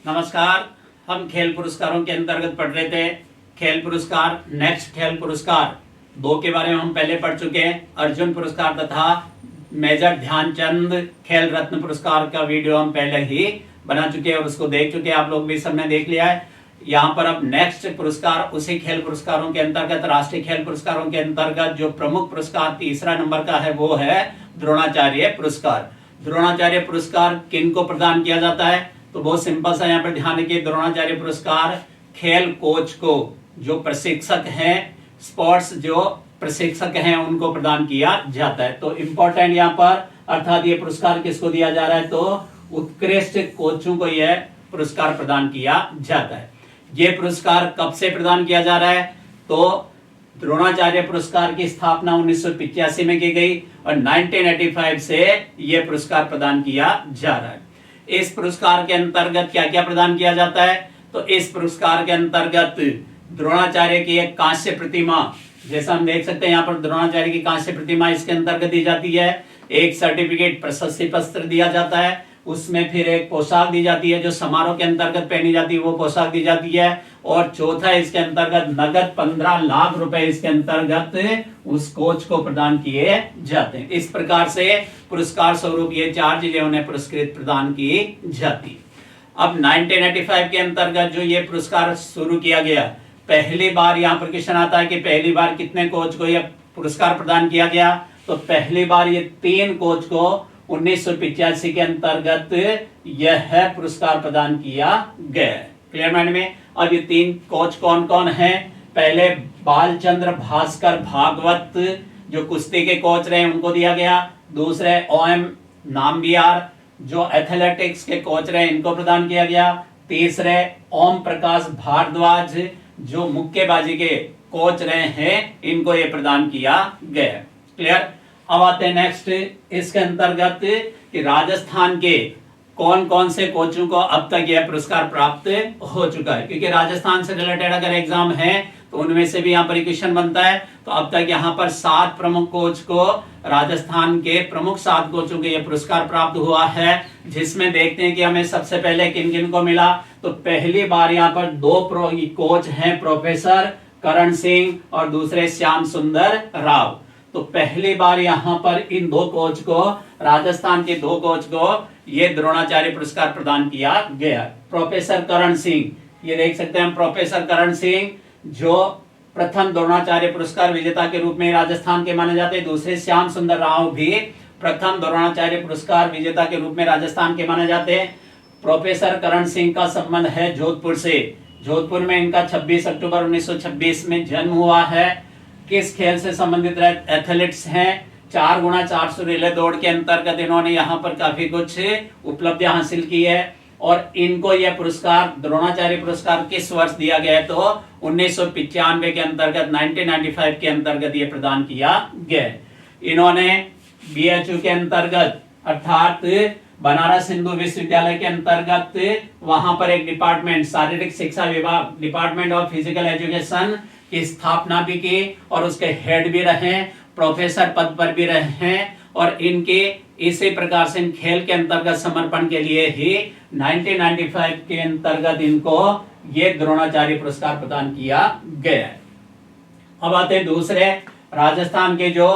नमस्कार। हम खेल पुरस्कारों के अंतर्गत पढ़ रहे थे खेल पुरस्कार, नेक्स्ट खेल पुरस्कार दो के बारे में हम पहले पढ़ चुके हैं। अर्जुन पुरस्कार तथा मेजर ध्यानचंद खेल रत्न पुरस्कार का वीडियो हम पहले ही बना चुके हैं और उसको देख चुके हैं। आप लोग भी सबने देख लिया है। यहाँ पर अब नेक्स्ट पुरस्कार उसी खेल पुरस्कारों के अंतर्गत, राष्ट्रीय खेल पुरस्कारों के अंतर्गत जो प्रमुख पुरस्कार तीसरा नंबर का है वो है द्रोणाचार्य पुरस्कार। द्रोणाचार्य पुरस्कार किन को प्रदान किया जाता है? तो बहुत सिंपल सा यहाँ पर ध्यान रखिए। द्रोणाचार्य पुरस्कार खेल कोच को, जो प्रशिक्षक हैं, स्पोर्ट्स जो प्रशिक्षक हैं, उनको प्रदान किया जाता है। तो इंपॉर्टेंट यहाँ पर अर्थात ये पुरस्कार किसको दिया जा रहा है? तो उत्कृष्ट कोचों को यह पुरस्कार प्रदान किया जाता है। ये पुरस्कार कब से प्रदान किया जा रहा है? तो द्रोणाचार्य पुरस्कार की स्थापना 1985 में की गई और 1985 से यह पुरस्कार प्रदान किया जा रहा है। इस पुरस्कार के अंतर्गत क्या क्या प्रदान किया जाता है? तो इस पुरस्कार के अंतर्गत द्रोणाचार्य की एक कांस्य प्रतिमा, जैसा हम देख सकते हैं यहाँ पर द्रोणाचार्य की कांस्य प्रतिमा इसके अंतर्गत दी जाती है। एक सर्टिफिकेट, प्रशस्ति पत्र दिया जाता है, उसमें फिर एक पोशाक दी जाती है जो समारोह के अंतर्गत पहनी जाती है, वो पोशाक दी जाती है। और चौथा इसके अंतर्गत नगद 15 लाख रुपए इसके अंतर्गत उस कोच को प्रदान किए जाते हैं। इस प्रकार से पुरस्कार स्वरूप ये चार चीजें उन्हें पुरस्कृत प्रदान की जाती। अब 1985 के अंतर्गत जो ये पुरस्कार शुरू किया गया, पहली बार यहाँ पर क्वेश्चन आता है कि पहली बार कितने कोच को यह पुरस्कार प्रदान किया गया? तो पहली बार ये 3 कोच को 1985 के अंतर्गत यह पुरस्कार प्रदान किया गया। क्लियर माइंड में? अब ये 3 कोच कौन कौन हैं? पहले बालचंद्र भास्कर भागवत जो कुश्ती के कोच रहे उनको दिया गया। दूसरे OM नामबियार जो एथलेटिक्स के कोच रहे इनको प्रदान किया गया। तीसरे ओम प्रकाश भारद्वाज जो मुक्केबाजी के कोच रहे हैं, इनको ये प्रदान किया गया। क्लियर? अब आते हैं नेक्स्ट इसके अंतर्गत कि राजस्थान के कौन कौन से कोचों को अब तक यह पुरस्कार प्राप्त हो चुका है, क्योंकि राजस्थान से रिलेटेड अगर एग्जाम है तो उनमें से भी यहाँ पर क्वेश्चन बनता है। तो अब तक यहाँ पर 7 प्रमुख कोच को, राजस्थान के प्रमुख 7 कोचों को यह पुरस्कार प्राप्त हुआ है, जिसमें देखते हैं कि हमें सबसे पहले किन किन को मिला। तो पहली बार यहाँ पर 2 कोच हैं, प्रोफेसर करण सिंह और दूसरे श्याम सुंदर राव। तो पहली बार यहाँ पर इन 2 कोच को, राजस्थान के 2 कोच को ये द्रोणाचार्य पुरस्कार प्रदान किया गया। प्रोफेसर करण सिंह, ये देख सकते हैं प्रोफेसर करण सिंह जो प्रथम द्रोणाचार्य पुरस्कार विजेता के रूप में राजस्थान के माने जाते हैं। दूसरे श्याम सुंदर राव भी प्रथम द्रोणाचार्य पुरस्कार विजेता के रूप में राजस्थान के माने जाते हैं। प्रोफेसर करण सिंह का संबंध है जोधपुर से। जोधपुर में इनका 26 अक्टूबर 1926 में जन्म हुआ है। किस खेल से संबंधित एथलीट्स हैं? 4x400 रिले दौड़ के अंतर्गत इन्होंने यहाँ पर काफी कुछ उपलब्धियां हासिल की है। और इनको यह पुरस्कार, द्रोणाचार्य पुरस्कार किस वर्ष दिया गया? तो 1995 के अंतर्गत, 1995 के अंतर्गत यह प्रदान किया गया। इन्होंने BHU के अंतर्गत अर्थात बनारस हिंदू विश्वविद्यालय के अंतर्गत वहां पर एक डिपार्टमेंट, शारीरिक शिक्षा विभाग, डिपार्टमेंट ऑफ फिजिकल एजुकेशन की स्थापना भी की और उसके हेड भी रहे, प्रोफेसर पद पर भी रहे हैं। और इनके इसी प्रकार से इन खेल के अंतर्गत समर्पण के लिए ही 1995 के अंतर्गत इनको ये द्रोणाचार्य पुरस्कार प्रदान किया गया है। अब आते हैं दूसरे राजस्थान के जो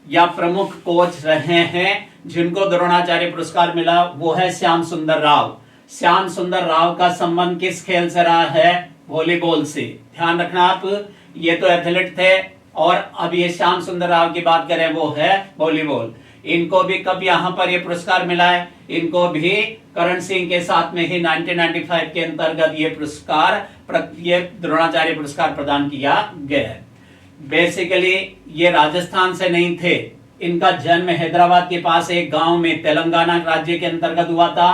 या प्रमुख कोच रहे हैं जिनको द्रोणाचार्य पुरस्कार मिला, वो है श्याम सुंदर राव। श्याम सुंदर राव का संबंध किस खेल से रहा है? वॉलीबॉल से। ध्यान रखना आप, ये तो एथलीट थे और अब ये श्याम सुंदर राव की बात करें वो है वॉलीबॉल। इनको भी कब यहाँ पर ये पुरस्कार मिला है? इनको भी करण सिंह के साथ में ही 1995 के अंतर्गत ये पुरस्कार, ये द्रोणाचार्य पुरस्कार प्रदान किया गया है। बेसिकली ये राजस्थान से नहीं थे, इनका जन्म हैदराबाद के पास एक गांव में तेलंगाना राज्य के अंतर्गत हुआ था,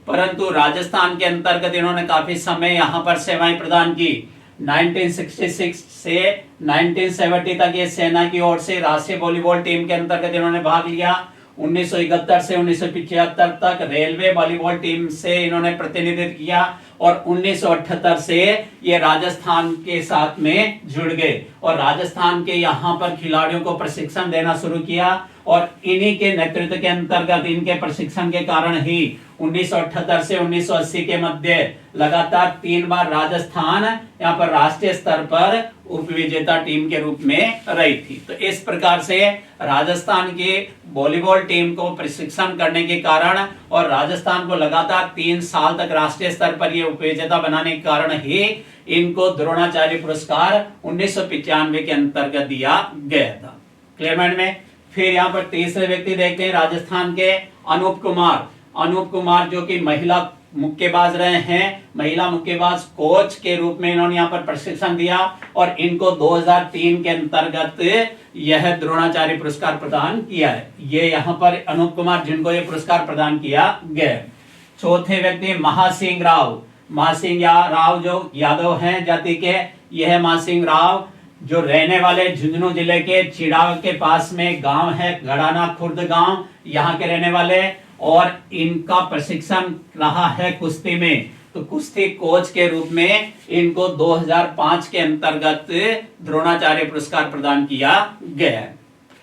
परंतु राजस्थान के अंतर्गत इन्होंने काफी समय यहाँ पर सेवाएं प्रदान की। 1966 से 1970 तक ये सेना की ओर से राष्ट्रीय वॉलीबॉल टीम के अंतर्गत इन्होंने भाग लिया। 1971 से 1975 तक रेलवे वॉलीबॉल टीम से इन्होंने प्रतिनिधित्व किया और 1978 से ये राजस्थान के साथ में जुड़ गए और राजस्थान के यहाँ पर खिलाड़ियों को प्रशिक्षण देना शुरू किया और इन्हीं के नेतृत्व के अंतर्गत इनके प्रशिक्षण के कारण ही 1978 से 1980 के मध्य लगातार 3 बार राजस्थान यहाँ पर राष्ट्रीय स्तर पर उपविजेता टीम के रूप में रही थी। तो इस प्रकार से राजस्थान की वॉलीबॉल टीम को प्रशिक्षण करने के कारण और राजस्थान को लगातार 3 साल तक राष्ट्रीय स्तर पर ये उपविजेता बनाने के कारण ही इनको द्रोणाचार्य पुरस्कार 1995 के अंतर्गत दिया गया था। क्लियर माइंड में। फिर यहाँ पर तीसरे व्यक्ति देखते हैं राजस्थान के अनूप कुमार। अनूप कुमार जो कि महिला मुक्केबाज रहे हैं, महिला मुक्केबाज कोच के रूप में इन्होंने यहाँ पर प्रशिक्षण दिया और इनको 2003 के अंतर्गत यह द्रोणाचार्य पुरस्कार प्रदान किया है। ये यहाँ पर अनूप कुमार जिनको ये पुरस्कार प्रदान किया गया। चौथे व्यक्ति महासिंह राव। महासिंह राव जो यादव हैं जाति के, यह महासिंह राव जो रहने वाले झुंझुनू जिले के चिड़ाव के पास में गांव है गड़ाना खुर्द गांव, यहाँ के रहने वाले, और इनका प्रशिक्षण रहा है कुश्ती में। तो कुश्ती कोच के रूप में इनको 2005 के अंतर्गत द्रोणाचार्य पुरस्कार प्रदान किया गया।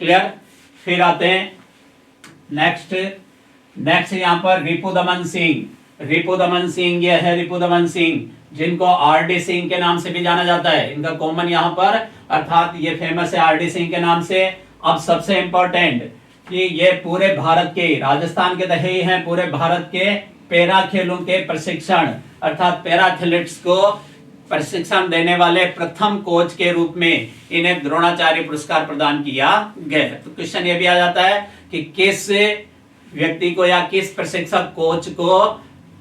क्लियर। फिर आते हैं नेक्स्ट यहाँ पर रिपुदमन सिंह। रिपुदमन सिंह ये है रिपुदमन सिंह जिनको आरडी सिंह के नाम से भी जाना जाता है। इनका कॉमन यहाँ पर अर्थात ये फेमस है आरडी सिंह के नाम से। अब सबसे इंपॉर्टेंट कि ये पूरे भारत के, राजस्थान के ही हैं, पूरे भारत के पैरा खेलों के प्रशिक्षण अर्थात पैरा एथलीट्स को प्रशिक्षण देने वाले प्रथम कोच के रूप में इन्हें द्रोणाचार्य पुरस्कार प्रदान किया गया। तो क्वेश्चन ये भी आ जाता है कि किस व्यक्ति को या किस प्रशिक्षक कोच को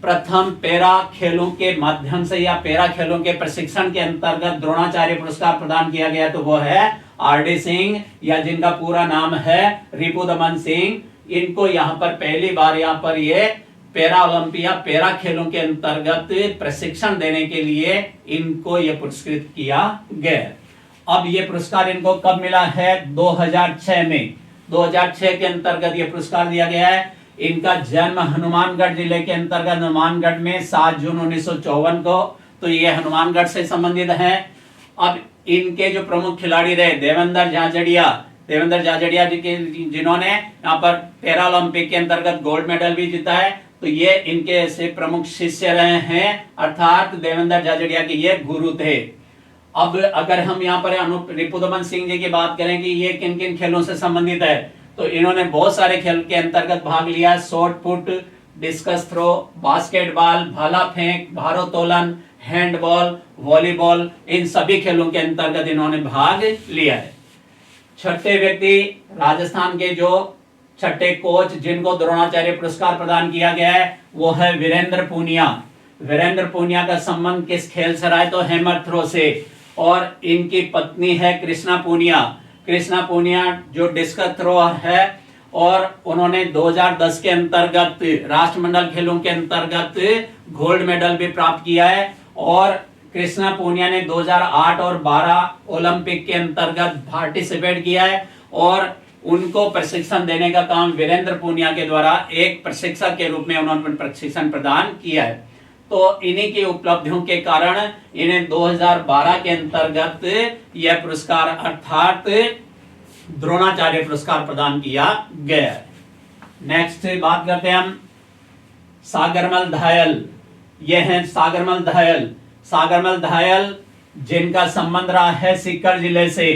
प्रथम पैरा खेलों के माध्यम से या पैरा खेलों के प्रशिक्षण के अंतर्गत द्रोणाचार्य पुरस्कार प्रदान किया गया। तो वो है आरडी सिंह या जिनका पूरा नाम है रिपुदमन सिंह। इनको यहाँ पर पहली बार यहाँ पर ये पैरा ओलंपिया पैरा खेलों के अंतर्गत प्रशिक्षण देने के लिए इनको ये पुरस्कृत किया गया। अब ये पुरस्कार इनको कब मिला है? 2006 में। 2006 के अंतर्गत ये पुरस्कार दिया गया है। इनका जन्म हनुमानगढ़ जिले के अंतर्गत हनुमानगढ़ में 7 जून 1954 को, तो ये हनुमानगढ़ से संबंधित है। अब इनके जो प्रमुख खिलाड़ी रहे देवेंद्र झाझड़िया जी के, जिन्होंने यहाँ पर पैरा ओलंपिक के अंतर्गत गोल्ड मेडल भी जीता है, तो ये इनके ऐसे प्रमुख शिष्य रहे हैं अर्थात देवेंद्र झाझड़िया के ये गुरु थे। अब अगर हम यहाँ पर रिपुदमन सिंह जी की बात करें कि ये किन किन खेलों से संबंधित है, तो इन्होंने बहुत सारे खेल के अंतर्गत भाग लिया। Shot put, discus throw, basketball, भाला फेंक, भारोत्तोलन, हैंडबॉल, वॉलीबॉल, इन सभी खेलों के अंतर्गत इन्होंने भाग लिया है। छठे व्यक्ति राजस्थान के जो छठे कोच जिनको द्रोणाचार्य पुरस्कार प्रदान किया गया है वो है वीरेंद्र पूनिया। वीरेंद्र पूनिया का संबंध किस खेल से रहा है? तो हैमर थ्रो से। और इनकी पत्नी है कृष्णा पूनिया। कृष्णा पूनिया जो डिस्कस थ्रो है और उन्होंने 2010 के अंतर्गत राष्ट्रमंडल खेलों के अंतर्गत गोल्ड मेडल भी प्राप्त किया है। और कृष्णा पूनिया ने 2008 और 12 ओलंपिक के अंतर्गत पार्टिसिपेट किया है और उनको प्रशिक्षण देने का काम वीरेंद्र पूनिया के द्वारा एक प्रशिक्षक के रूप में उन्होंने प्रशिक्षण प्रदान किया है। तो इन्हीं की उपलब्धियों के कारण इन्हें 2012 के अंतर्गत यह पुरस्कार अर्थात द्रोणाचार्य पुरस्कार प्रदान किया गया है। नेक्स्ट बात करते हैं हम सागरमल धायल। ये हैं सागरमल धायल। सागरमल धायल जिनका संबंध रहा है सीकर जिले से।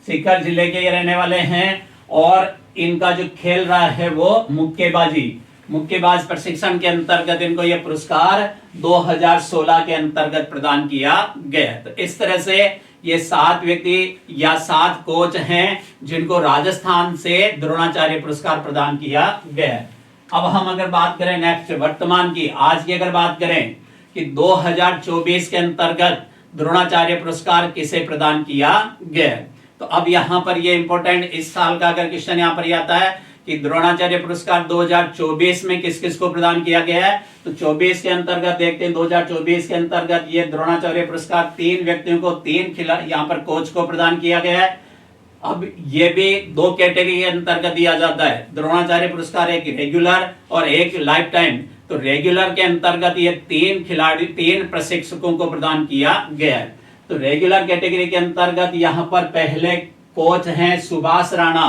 सीकर जिले के ये रहने वाले हैं और इनका जो खेल रहा है वो मुक्केबाजी। मुक्केबाज प्रशिक्षण के अंतर्गत इनको यह पुरस्कार 2016 के अंतर्गत प्रदान किया गया। तो इस तरह से ये 7 व्यक्ति या 7 कोच हैं जिनको राजस्थान से द्रोणाचार्य पुरस्कार प्रदान किया गया। अब हम अगर बात करें नेक्स्ट वर्तमान की, आज की अगर बात करें कि 2024 के अंतर्गत द्रोणाचार्य पुरस्कार किसे प्रदान किया गया, तो अब यहाँ पर ये इंपॉर्टेंट इस साल का अगर क्वेश्चन यहाँ पर आता है कि द्रोणाचार्य पुरस्कार 2024 में किस किस को प्रदान किया गया है, तो 24 के अंतर्गत देखते हैं 2024 के अंतर्गत ये द्रोणाचार्य पुरस्कार 3 व्यक्तियों को 3 खिलाड़ी यहाँ पर कोच को प्रदान किया गया है। अब ये भी 2 कैटेगरी के अंतर्गत दिया जाता है द्रोणाचार्य पुरस्कार, एक रेगुलर और एक लाइफ टाइम। तो रेगुलर के अंतर्गत ये 3 खिलाड़ी 3 प्रशिक्षकों को प्रदान किया गया है। तो रेगुलर कैटेगरी के अंतर्गत यहाँ पर पहले कोच हैं सुभाष राणा।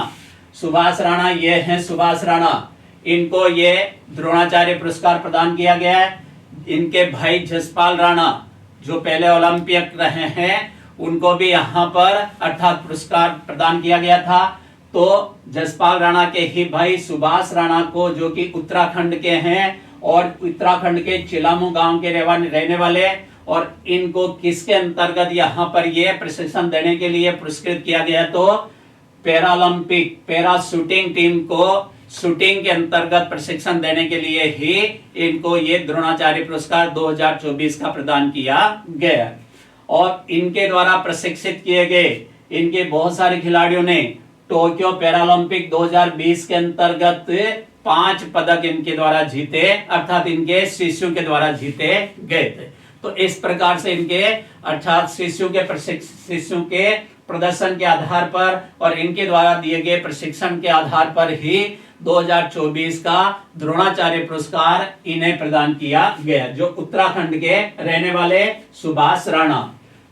सुभाष राणा, ये हैं सुभाष राणा, इनको ये द्रोणाचार्य पुरस्कार प्रदान किया गया है। इनके भाई जसपाल राणा जो पहले ओलंपिक रहे हैं, उनको भी यहाँ पर अर्थात पुरस्कार प्रदान किया गया था। तो जसपाल राणा के ही भाई सुभाष राणा को, जो कि उत्तराखंड के हैं और उत्तराखंड के चिलामू गांव के रहने वाले, और इनको किसके अंतर्गत यहाँ पर ये प्रशिक्षण देने के लिए पुरस्कृत किया गया, तो पैरालंपिक पैरा शूटिंग टीम को शूटिंग के अंतर्गत प्रशिक्षण देने के लिए ही इनको ये द्रोणाचार्य पुरस्कार 2024 का प्रदान किया गया। और इनके द्वारा प्रशिक्षित किए गए इनके बहुत सारे खिलाड़ियों ने टोक्यो पैरालंपिक 2020 के अंतर्गत 5 पदक इनके द्वारा जीते, अर्थात इनके शिष्यों के द्वारा जीते गए थे। तो इस प्रकार से इनके अर्थात शिष्यों के प्रदर्शन के आधार पर और इनके द्वारा दिए गए प्रशिक्षण के आधार पर ही 2024 का द्रोणाचार्य पुरस्कार इन्हें प्रदान किया गया, जो उत्तराखंड के रहने वाले सुभाष राणा।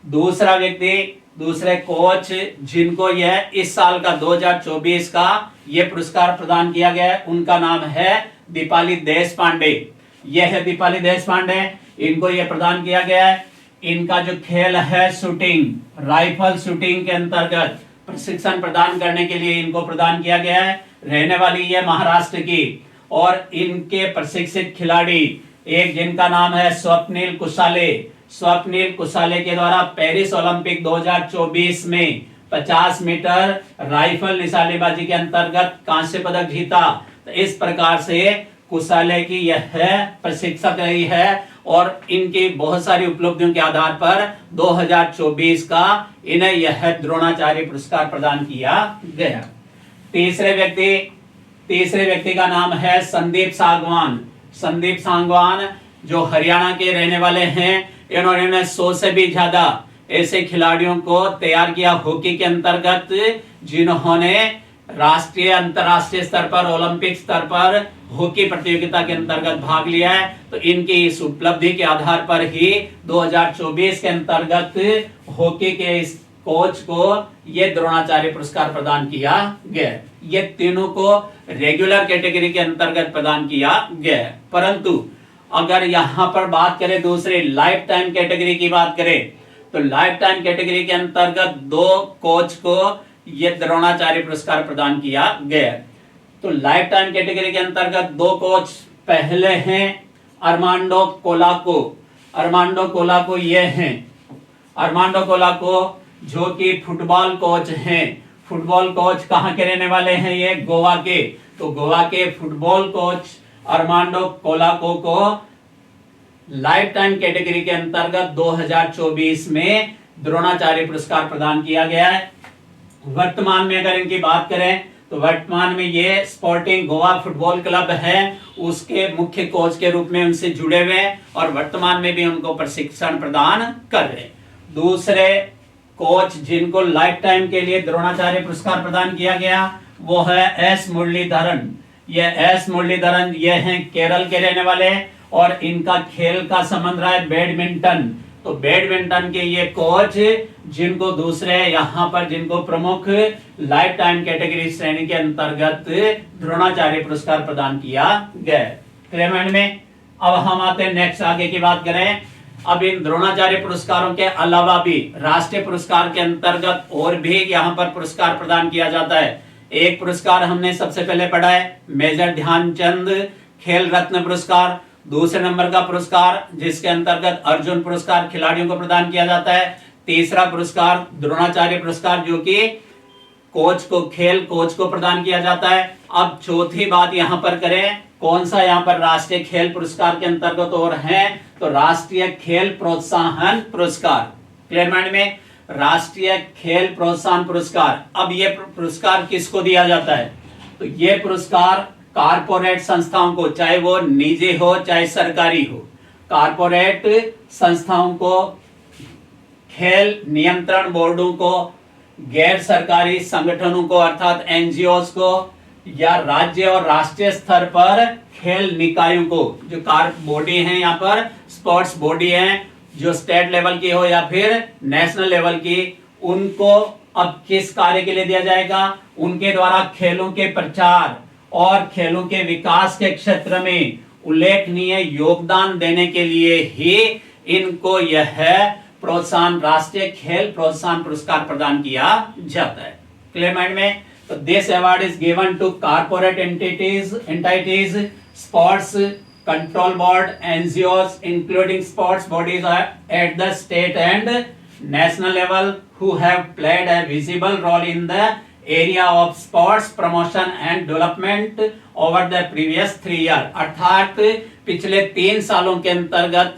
दूसरा व्यक्ति, दूसरे कोच जिनको यह इस साल का 2024 का यह पुरस्कार प्रदान किया गया है, उनका नाम है दीपाली देशपांडे। यह है दीपाली देशपांडे, इनको यह प्रदान किया गया है। इनका जो खेल है शूटिंग, राइफल शूटिंग के अंतर्गत प्रशिक्षण प्रदान करने के लिए इनको प्रदान किया गया है। रहने वाली ये महाराष्ट्र की, और इनके प्रशिक्षित खिलाड़ी एक जिनका नाम है स्वप्निल कुशाले। स्वप्निल कुशाले के द्वारा पेरिस ओलंपिक 2024 में 50 मीटर राइफल निशानेबाजी के अंतर्गत कांस्य पदक जीता। तो इस प्रकार से कुशाले की यह प्रशिक्षक रही है और इनकी बहुत सारी उपलब्धियों के आधार पर 2024 का इन्हें यह द्रोणाचार्य पुरस्कार प्रदान किया गया। तीसरे व्यक्ति का नाम है संदीप सांगवान। संदीप सांगवान जो हरियाणा के रहने वाले हैं, इन्होंने 100 से भी ज्यादा ऐसे खिलाड़ियों को तैयार किया हॉकी के अंतर्गत, जिन्होंने राष्ट्रीय अंतरराष्ट्रीय स्तर पर ओलंपिक स्तर पर हॉकी प्रतियोगिता के अंतर्गत भाग लिया है। तो इनकी इस उपलब्धि के आधार पर ही 2024 के अंतर्गत हॉकी के इस कोच को ये द्रोणाचार्य पुरस्कार प्रदान किया गया। ये तीनों को रेगुलर कैटेगरी के अंतर्गत प्रदान किया गया। परंतु अगर यहाँ पर बात करें दूसरे लाइफ टाइम कैटेगरी की बात करें, तो लाइफ टाइम कैटेगरी के अंतर्गत 2 कोच को ये द्रोणाचार्य पुरस्कार प्रदान किया गया। तो लाइफ टाइम कैटेगरी के अंतर्गत 2 कोच पहले हैं अर्मांडो कोलाको। अर्मांडो कोलाको ये हैं, अर्मांडो कोलाको जो कि फुटबॉल कोच हैं। फुटबॉल कोच कहाँ के रहने वाले हैं, ये गोवा के। तो गोवा के फुटबॉल कोच अर्मांडो कोलाको को लाइफ टाइम कैटेगरी के अंतर्गत 2024 में द्रोणाचार्य पुरस्कार प्रदान किया गया है। वर्तमान में अगर इनकी बात करें तो वर्तमान में ये स्पोर्टिंग गोवा फुटबॉल क्लब है, उसके मुख्य कोच के रूप में उनसे जुड़े हुए हैं और वर्तमान में भी उनको प्रशिक्षण प्रदान कर रहे हैं। दूसरे कोच जिनको लाइफ टाइम के लिए द्रोणाचार्य पुरस्कार प्रदान किया गया वो है एस मुरलीधरन। ये एस मुरलीधरन ये हैं केरल के रहने वाले और इनका खेल का संबंध रहा है बैडमिंटन। तो बैडमिंटन के ये कोच जिनको दूसरे यहाँ पर जिनको प्रमुख लाइफ टाइम कैटेगरी श्रेणी के अंतर्गत द्रोणाचार्य पुरस्कार प्रदान किया गया। क्लेमेंट में अब हम आते हैं नेक्स्ट, आगे की बात करें। अब इन द्रोणाचार्य पुरस्कारों के अलावा भी राष्ट्रीय पुरस्कार के अंतर्गत और भी यहाँ पर पुरस्कार प्रदान किया जाता है। एक पुरस्कार हमने सबसे पहले पढ़ा है मेजर ध्यानचंद खेल रत्न पुरस्कार। दूसरे नंबर का पुरस्कार जिसके अंतर्गत अर्जुन पुरस्कार खिलाड़ियों को प्रदान किया जाता है। तीसरा पुरस्कार द्रोणाचार्य पुरस्कार जो कि खेल कोच को प्रदान किया जाता है। अब चौथी बात यहाँ पर करें, कौन सा यहाँ पर राष्ट्रीय खेल पुरस्कार के अंतर्गत और है, तो राष्ट्रीय खेल प्रोत्साहन पुरस्कार। क्लियर माइंड में, राष्ट्रीय खेल प्रोत्साहन पुरस्कार। अब ये पुरस्कार किसको दिया जाता है, तो ये पुरस्कार कारपोरेट संस्थाओं को, चाहे वो निजी हो चाहे सरकारी हो, कारपोरेट संस्थाओं को, खेल नियंत्रण बोर्डों को, गैर सरकारी संगठनों को अर्थात एनजीओस को, या राज्य और राष्ट्रीय स्तर पर खेल निकायों को, जो कार बॉडी है यहाँ पर स्पोर्ट्स बॉडी है, जो स्टेट लेवल की हो या फिर नेशनल लेवल की, उनको अब किस कार्य के लिए दिया जाएगा? उनके द्वारा खेलों के प्रचार और खेलों के विकास के क्षेत्र में उल्लेखनीय योगदान देने के लिए ही इनको यह प्रोत्साहन, राष्ट्रीय खेल प्रोत्साहन पुरस्कार प्रदान किया जाता है। क्लियर माइंड में? तो this award is given to corporate entities, sports control board, NGOs including sports bodies at the state and national level who have played a visible role in the area of sports promotion and development over the previous 3 years। अर्थात पिछले 3 सालों के अंतर्गत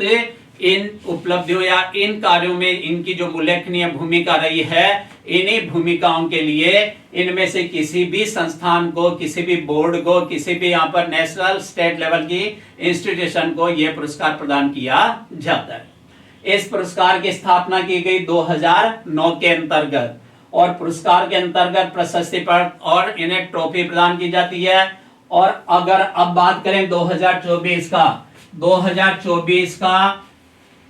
इन उपलब्धियों या इन कार्यों में इनकी जो उल्लेखनीय भूमिका रही है, इन्हीं भूमिकाओं के लिए इनमें से किसी भी संस्थान को, किसी भी बोर्ड को, किसी भी यहाँ पर नेशनल स्टेट लेवल की इंस्टीट्यूशन को यह पुरस्कार प्रदान किया जाता है। इस पुरस्कार की स्थापना की गई 2009 के अंतर्गत, और पुरस्कार के अंतर्गत प्रशस्ति पत्र और इन्हें ट्रॉफी प्रदान की जाती है। और अगर अब बात करें 2024 का, 2024 का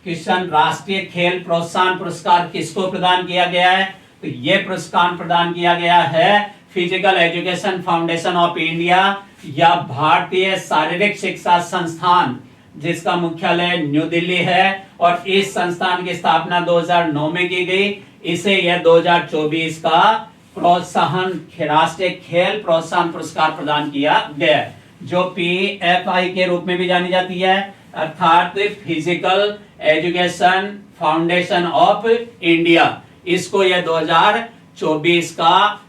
किशन राष्ट्रीय खेल प्रोत्साहन पुरस्कार किसको प्रदान किया गया है? तो यह पुरस्कार प्रदान किया गया है physical education foundation of India या भारतीय शारीरिक शिक्षा संस्थान, जिसका मुख्यालय न्यू दिल्ली है, और इस संस्थान की स्थापना 2009 में की गई। इसे यह 2024 का प्रोत्साहन राष्ट्रीय खेल प्रोत्साहन पुरस्कार प्रदान किया गया, जो PFI के रूप में भी जानी जाती है, अर्थात physical education foundation of India. इसको यह 2024 का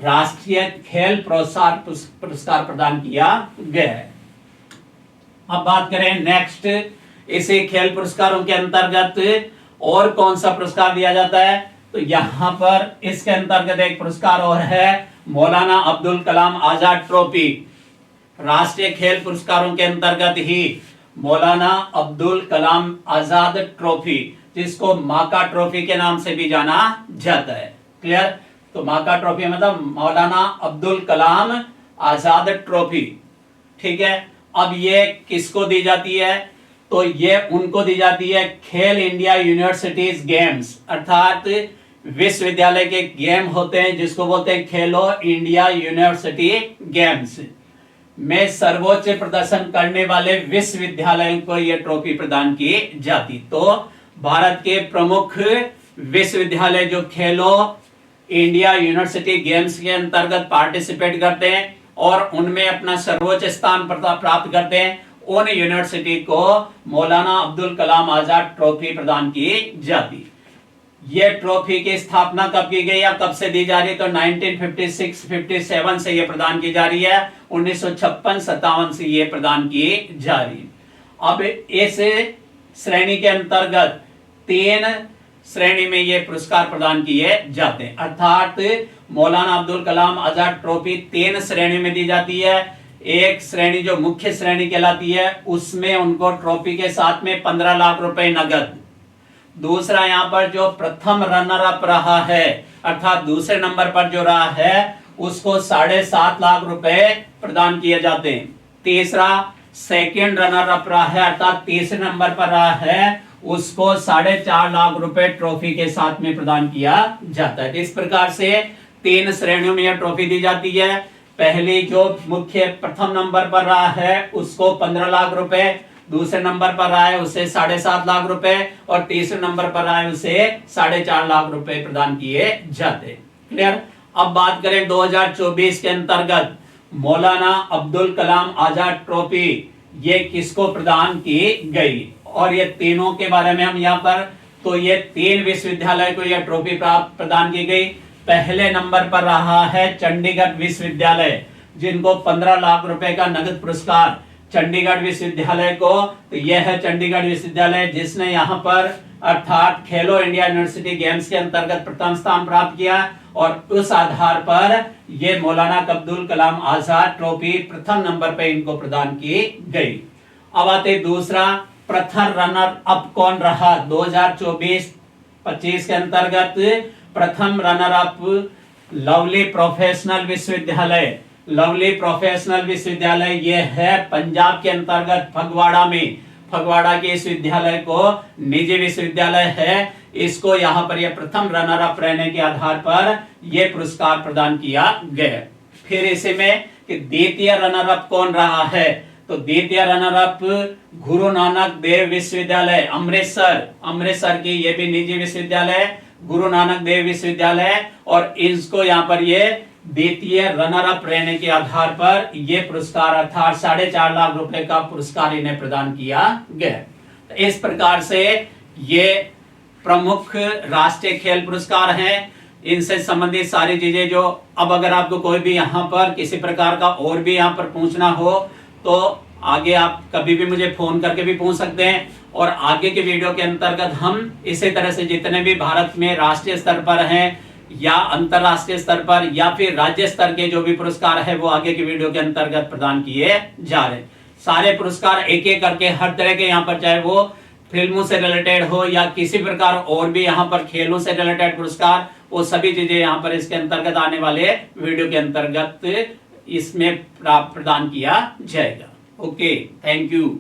राष्ट्रीय खेल प्रोत्साहन पुरस्कार प्रदान किया गया है। अब बात करें नेक्स्ट, इसी खेल पुरस्कारों के अंतर्गत और कौन सा पुरस्कार दिया जाता है? तो यहां पर इसके अंतर्गत एक पुरस्कार और है, मौलाना अब्दुल कलाम आजाद ट्रॉफी। राष्ट्रीय खेल पुरस्कारों के अंतर्गत ही मौलाना अब्दुल कलाम आजाद ट्रॉफी, जिसको माका ट्रॉफी के नाम से भी जाना जाता है। क्लियर? तो माका ट्रॉफी मतलब मौलाना अब्दुल कलाम आजाद ट्रॉफी। ठीक है, अब ये किसको दी जाती है? तो ये उनको दी जाती है खेल इंडिया यूनिवर्सिटीज गेम्स, अर्थात विश्वविद्यालय के गेम होते हैं जिसको बोलते हैं खेलो इंडिया यूनिवर्सिटी गेम्स में सर्वोच्च प्रदर्शन करने वाले विश्वविद्यालयों को यह ट्रॉफी प्रदान की जाती। तो भारत के प्रमुख विश्वविद्यालय जो खेलो इंडिया यूनिवर्सिटी गेम्स के अंतर्गत पार्टिसिपेट करते हैं और उनमें अपना सर्वोच्च स्थान प्राप्त करते हैं, उन यूनिवर्सिटी को मौलाना अब्दुल कलाम आजाद ट्रॉफी प्रदान की जाती। ये ट्रॉफी की स्थापना कब की गई या कब से दी जा रही है? तो 1956-57 से ये प्रदान की जा रही है, 1956-57 से ये प्रदान की जा रही है। अब इस श्रेणी के अंतर्गत 3 श्रेणी में ये पुरस्कार प्रदान किए जाते हैं, अर्थात मौलाना अब्दुल कलाम आजाद ट्रॉफी 3 श्रेणी में दी जाती है। एक श्रेणी जो मुख्य श्रेणी कहलाती है, उसमें उनको ट्रॉफी के साथ में 15 लाख रुपए नगद। दूसरा यहाँ पर जो प्रथम रनर अप रहा है, अर्थात दूसरे नंबर पर जो रहा है, उसको 7.5 लाख रुपए प्रदान किए जाते हैं। तीसरा सेकंड रनर अप रहा है, अर्थात तीसरे नंबर पर रहा है, उसको 4.5 लाख रुपए ट्रॉफी के साथ में प्रदान किया जाता है। इस प्रकार से 3 श्रेणियों में यह ट्रॉफी दी जाती है। पहली जो मुख्य प्रथम नंबर पर रहा है उसको 15 लाख रुपए, दूसरे नंबर पर रहा है उसे 7.5 लाख रुपए, और तीसरे नंबर पर रहा है उसे 4.5 लाख रुपए प्रदान किए जाते। क्लियर? अब बात करें 2024 के अंतर्गत मौलाना अब्दुल कलाम आजाद ट्रॉफी ये किसको प्रदान की गई, और ये तीनों के बारे में हम यहाँ पर, तो ये 3 विश्वविद्यालय को यह ट्रॉफी प्रदान की गई। पहले नंबर पर रहा है चंडीगढ़ विश्वविद्यालय, जिनको 15 लाख रुपए का नगद पुरस्कार चंडीगढ़ विश्वविद्यालय को। तो यह है चंडीगढ़ विश्वविद्यालय जिसने यहाँ पर अर्थात खेलो इंडिया यूनिवर्सिटी गेम्स के अंतर्गत प्रथम स्थान प्राप्त किया, और उस आधार पर यह मौलाना अब्दुल कलाम आजाद ट्रॉफी प्रथम नंबर पर इनको प्रदान की गई। अब आते दूसरा, प्रथम रनर अप कौन रहा 2024-25 के अंतर्गत? प्रथम रनर अप लवली प्रोफेशनल विश्वविद्यालय। लवली प्रोफेशनल विश्वविद्यालय यह है पंजाब के अंतर्गत फगवाड़ा में। फगवाड़ा के इस विद्यालय को निजी विश्वविद्यालय है, इसको यहाँ पर यह प्रथम रनर अप रहने के आधार पर यह पुरस्कार प्रदान किया गया। फिर इसी में कि द्वितीय रनर अप कौन रहा है, तो द्वितीय रनर अप गुरु नानक देव विश्वविद्यालय अमृतसर की, ये भी निजी विश्वविद्यालय, गुरु नानक देव विश्वविद्यालय, और इसको यहाँ पर ये द्वितीय रनर अप रहने के आधार पर ये पुरस्कार अर्थात 4.5 लाख रुपए का पुरस्कार इन्हें प्रदान किया गया। तो इस प्रकार से ये प्रमुख राष्ट्रीय खेल पुरस्कार हैं। इनसे संबंधित सारी चीजें जो, अब अगर आपको कोई भी यहाँ पर किसी प्रकार का और भी यहाँ पर पूछना हो तो आगे आप कभी भी मुझे फोन करके भी पूछ सकते हैं, और आगे के वीडियो के अंतर्गत हम इसी तरह से जितने भी भारत में राष्ट्रीय स्तर पर हैं या अंतरराष्ट्रीय स्तर पर या फिर राज्य स्तर के जो भी पुरस्कार है वो आगे के वीडियो के अंतर्गत प्रदान किए जा रहे हैं। सारे पुरस्कार एक एक करके हर तरह के यहाँ पर, चाहे वो फिल्मों से रिलेटेड हो या किसी प्रकार और भी यहाँ पर खेलों से रिलेटेड पुरस्कार, वो सभी चीजें यहाँ पर इसके अंतर्गत आने वाले वीडियो के अंतर्गत इसमें प्रदान किया जाएगा। Okay, thank you.